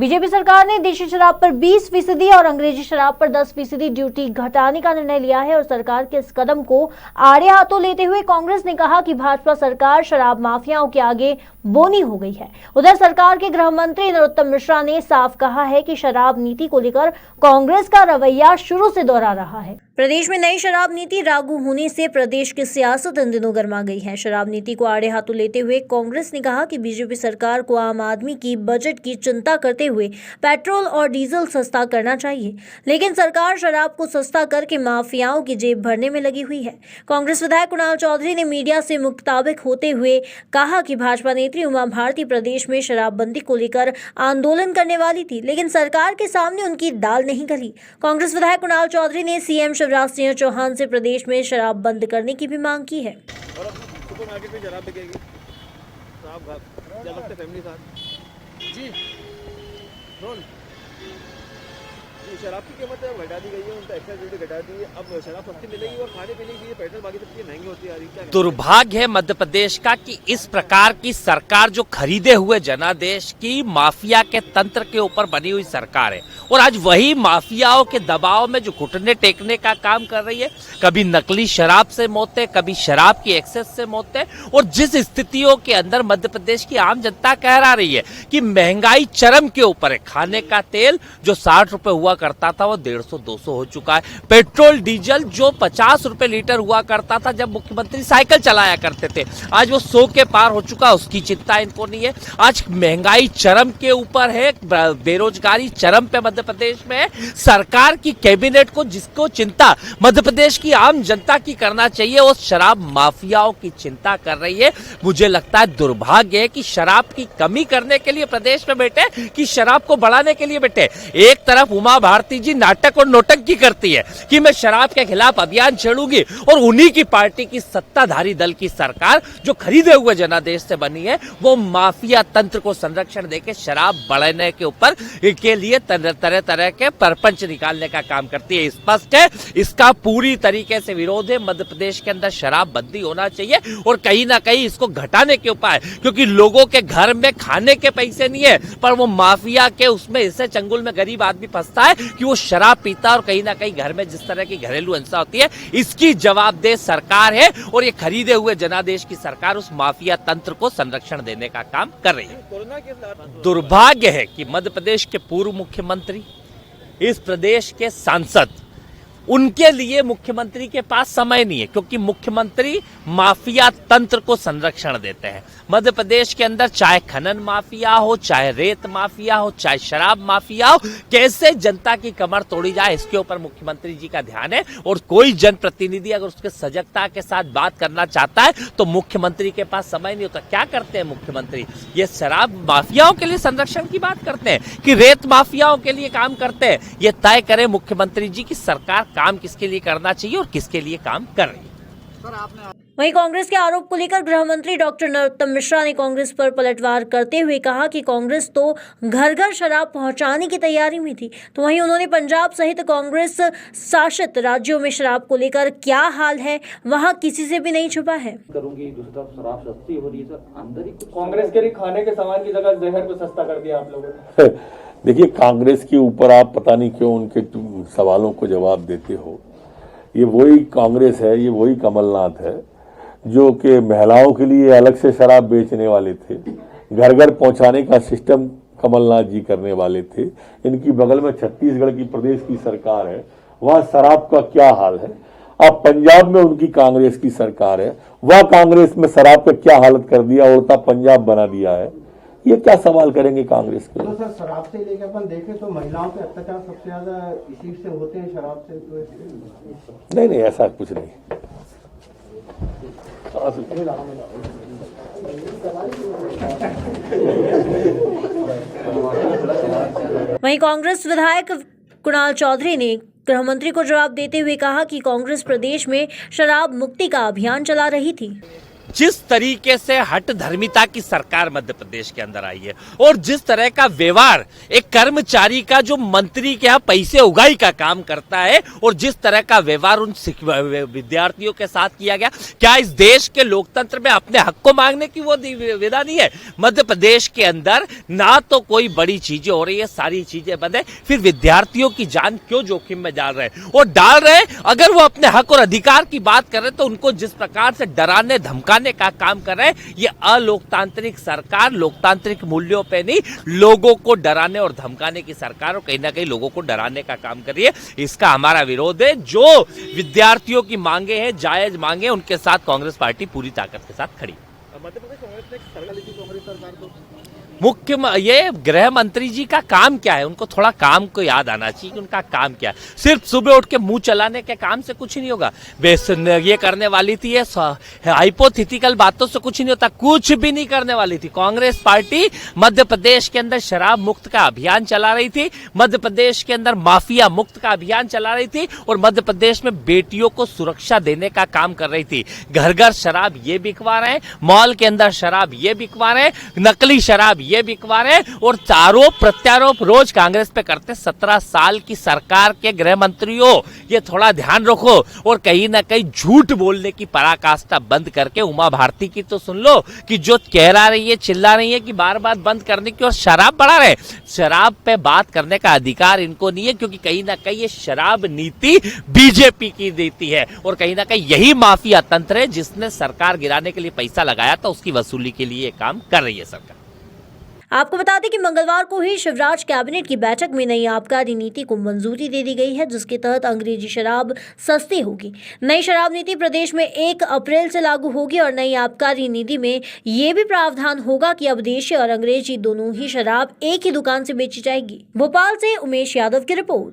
BJP सरकार ने देशी शराब पर 20% और अंग्रेजी शराब पर 10% ड्यूटी घटाने का निर्णय लिया है और सरकार के इस कदम को आड़े हाथों लेते हुए कांग्रेस ने कहा कि भाजपा सरकार शराब माफियाओं के आगे बोनी हो गई है। उधर सरकार के गृह मंत्री नरोत्तम मिश्रा ने साफ कहा है कि शराब नीति को लेकर कांग्रेस का रवैया शुरू से दोहरा रहा है। प्रदेश में नई शराब नीति लागू होने से प्रदेश की सियासत इन दिनों गर्मा गई है। शराब नीति को आड़े हाथों लेते हुए कांग्रेस ने कहा कि बीजेपी सरकार को आम आदमी की बजट की चिंता करते हुए पेट्रोल और डीजल सस्ता करना चाहिए, लेकिन सरकार शराब को सस्ता करके माफियाओं की जेब भरने में लगी हुई है। कांग्रेस विधायक कुणाल चौधरी ने मीडिया से मुताबिक होते हुए कहा कि भाजपा नेत्री उमा भारती प्रदेश में शराबबंदी को लेकर आंदोलन करने वाली थी, लेकिन सरकार के सामने उनकी दाल नहीं गली। कांग्रेस विधायक कुणाल चौधरी ने सीएम शिवराज सिंह चौहान से प्रदेश में शराब बंद करने की भी मांग की है। और अब सुपर मार्केट में शराब बिकेगी, शराब क्या लगता है फैमिली साथ जी रोल जी शराब की कीमत घटा दी गई है, उनका एक्साइज ड्यूटी घटा दी है। अब शराब सस्ती मिलेगी और खाने पीने की पेट्रोल बाकी सब चीजें महंगी होती है। क्या दुर्भाग्य है मध्य प्रदेश का कि इस प्रकार की सरकार जो खरीदे हुए जनादेश की माफिया के तंत्र के ऊपर बनी हुई सरकार है और आज वही माफियाओं के दबाव में जो घुटने टेकने का काम कर रही है। कभी नकली शराब से मौतें, कभी शराब की एक्सेस से मौतें, और जिस स्थितियों के अंदर मध्य प्रदेश की आम जनता कह रही है कि महंगाई चरम के ऊपर है। खाने का तेल जो 60 रुपए हुआ करता था वो 150-200 हो चुका है। पेट्रोल डीजल जो 50 रुपए लीटर हुआ करता था जब मुख्यमंत्री साइकिल चलाया करते थे, आज वो 100 के पार हो चुका है। उसकी चिंता इनको नहीं है। आज महंगाई चरम के ऊपर है, बेरोजगारी चरम पे मध्य प्रदेश में है। सरकार की कैबिनेट को जिसको चिंता मध्य प्रदेश की आम जनता की करना चाहिए, वो शराब माफियाओं की चिंता कर रही है। मुझे लगता है दुर्भाग्य है कि शराब की कमी करने के लिए प्रदेश में बैठे कि शराब को बढ़ाने के लिए बैठे। एक तरफ उमा भारती जी नाटक और नौटंकी करती है कि मैं शराब के खिलाफ अभियान छेड़ूंगी, और उन्हीं की पार्टी की सत्ताधारी दल की सरकार जो खरीदे हुए जनादेश से बनी है वो माफिया तंत्र को संरक्षण देके शराब बढ़ाने के ऊपर के लिए तरह तरह के परपंच निकालने का काम करती है। स्पष्ट है इसका पूरी तरीके से विरोध है। मध्य प्रदेश के अंदर शराब बंदी होना चाहिए और कहीं ना कहीं इसको घटाने के उपाय, क्योंकि लोगों के घर में खाने के पैसे नहीं है, पर वो माफिया के उसमें इससे चंगुल में गरीब आदमी फंसता है कि वो शराब पीता है और कहीं ना कहीं घर में जिस तरह की घरेलू हिंसा होती है इसकी जवाबदेह सरकार है। और ये खरीदे हुए जनादेश की सरकार उस माफिया तंत्र को संरक्षण देने का काम कर रही है। दुर्भाग्य है कि मध्य प्रदेश के पूर्व मुख्यमंत्री, इस प्रदेश के सांसद, उनके लिए मुख्यमंत्री के पास समय नहीं है, क्योंकि मुख्यमंत्री माफिया तंत्र को संरक्षण देते हैं। मध्य प्रदेश के अंदर चाहे खनन माफिया हो, चाहे रेत माफिया हो, चाहे शराब माफिया हो, कैसे जनता की कमर तोड़ी जाए इसके ऊपर मुख्यमंत्री जी का ध्यान है। और कोई जनप्रतिनिधि अगर उसके सजगता के साथ बात करना चाहता है तो मुख्यमंत्री के पास समय नहीं होता। क्या करते हैं मुख्यमंत्री? ये शराब माफियाओं के लिए संरक्षण की बात करते हैं कि रेत माफियाओं के लिए काम करते हैं? ये तय करे मुख्यमंत्री जी की सरकार काम किसके लिए करना चाहिए और किसके लिए काम कर रही है। वहीं कांग्रेस के आरोप को लेकर गृह मंत्री डॉक्टर नरोत्तम मिश्रा ने कांग्रेस पर पलटवार करते हुए कहा कि कांग्रेस तो घर घर शराब पहुंचाने की तैयारी में थी, तो वहीं उन्होंने पंजाब सहित कांग्रेस शासित राज्यों में शराब को लेकर क्या हाल है वहां किसी से भी नहीं छुपा है। करूंगी दूसरी तरफ शराब सस्ती हो रही है सर, अंदर ही कांग्रेस के लिए खाने के सामान की जगह जहर को सस्ता कर दिया आप लोगों ने। देखिए, कांग्रेस के ऊपर आप पता नहीं क्यों उनके सवालों को जवाब देते हो। ये वही कांग्रेस है, ये वही कमलनाथ है जो कि महिलाओं के लिए अलग से शराब बेचने वाले थे। घर घर पहुंचाने का सिस्टम कमलनाथ जी करने वाले थे। इनकी बगल में छत्तीसगढ़ की प्रदेश की सरकार है, वहां शराब का क्या हाल है। अब पंजाब में उनकी कांग्रेस की सरकार है, वह कांग्रेस में शराब का क्या हालत कर दिया, उल्टा पंजाब बना दिया है। ये क्या सवाल करेंगे कांग्रेस के? तो सर शराब से लेकर अपन देखें तो महिलाओं के अत्याचार सबसे ज्यादा इसी से होते हैं, शराब से। तो नहीं, ऐसा कुछ नहीं। वहीं कांग्रेस विधायक कुणाल चौधरी ने गृह मंत्री को जवाब देते हुए कहा कि कांग्रेस प्रदेश में शराब मुक्ति का अभियान चला रही थी। जिस तरीके से हट धर्मिता की सरकार मध्य प्रदेश के अंदर आई है और जिस तरह का व्यवहार एक कर्मचारी का जो मंत्री के यहाँ पैसे उगाई का काम करता है और जिस तरह का व्यवहार उन विद्यार्थियों के साथ किया गया, क्या इस देश के लोकतंत्र में अपने हक को मांगने की वो विधा नहीं है? मध्य प्रदेश के अंदर ना तो कोई बड़ी चीजें हो रही है, सारी चीजें बंद है, फिर विद्यार्थियों की जान क्यों जोखिम में डाल रहे हैं? और डाल रहे हैं अगर वो अपने हक और अधिकार की बात कर रहे हैं तो उनको जिस प्रकार से डराने धमकाने का काम कर रहे हैं, ये अलोकतांत्रिक सरकार लोकतांत्रिक मूल्यों पे नहीं, लोगों को डराने और धमकाने की सरकार और कहीं ना कहीं लोगों को डराने का काम कर रही है। इसका हमारा विरोध है। जो विद्यार्थियों की मांगे हैं, जायज मांगे, उनके साथ कांग्रेस पार्टी पूरी ताकत के साथ खड़ी। मध्य प्रदेश कांग्रेस ने सरकार दी थी, कांग्रेस सरकार को ये गृह मंत्री जी का काम क्या है? उनको थोड़ा काम को याद आना चाहिए कि उनका काम क्या है। सिर्फ सुबह उठ के मुंह चलाने के काम से कुछ नहीं होगा। ये करने वाली थी, ये हाइपोथेटिकल बातों से कुछ नहीं होता, कुछ भी नहीं करने वाली थी। कांग्रेस पार्टी मध्य प्रदेश के अंदर शराब मुक्त का अभियान चला रही थी, मध्य प्रदेश के अंदर माफिया मुक्त का अभियान चला रही थी और मध्य प्रदेश में बेटियों को सुरक्षा देने का काम कर रही थी। घर घर शराब ये बिकवा रहे हैं, मॉल के अंदर शराब ये बिकवा रहे हैं, नकली शराब ये बिकवा रहे हैं और आरोप प्रत्यारोप रोज कांग्रेस पे करते। 17 साल की सरकार के गृह मंत्रियों, ये थोड़ा ध्यान रखो और कहीं ना कहीं झूठ बोलने की पराकाष्ठा बंद करके उमा भारती की तो सुन लो कि जो कह रही है, चिल्ला रही है कि बार बार बंद करने की और शराब बढ़ा रहे। शराब पे बात करने का अधिकार इनको नहीं है क्योंकि कहीं ना कहीं ये शराब नीति बीजेपी की नीति है और कहीं ना कहीं यही माफिया तंत्र है जिसने सरकार गिराने के लिए पैसा लगाया था, उसकी वसूली के लिए काम कर रही है सरकार। आपको बता दें कि मंगलवार को ही शिवराज कैबिनेट की बैठक में नई आबकारी नीति को मंजूरी दे दी गई है, जिसके तहत अंग्रेजी शराब सस्ती होगी। नई शराब नीति प्रदेश में 1 अप्रैल से लागू होगी और नई आबकारी नीति में ये भी प्रावधान होगा कि अब देशी और अंग्रेजी दोनों ही शराब एक ही दुकान से बेची जाएगी। भोपाल से उमेश यादव की रिपोर्ट।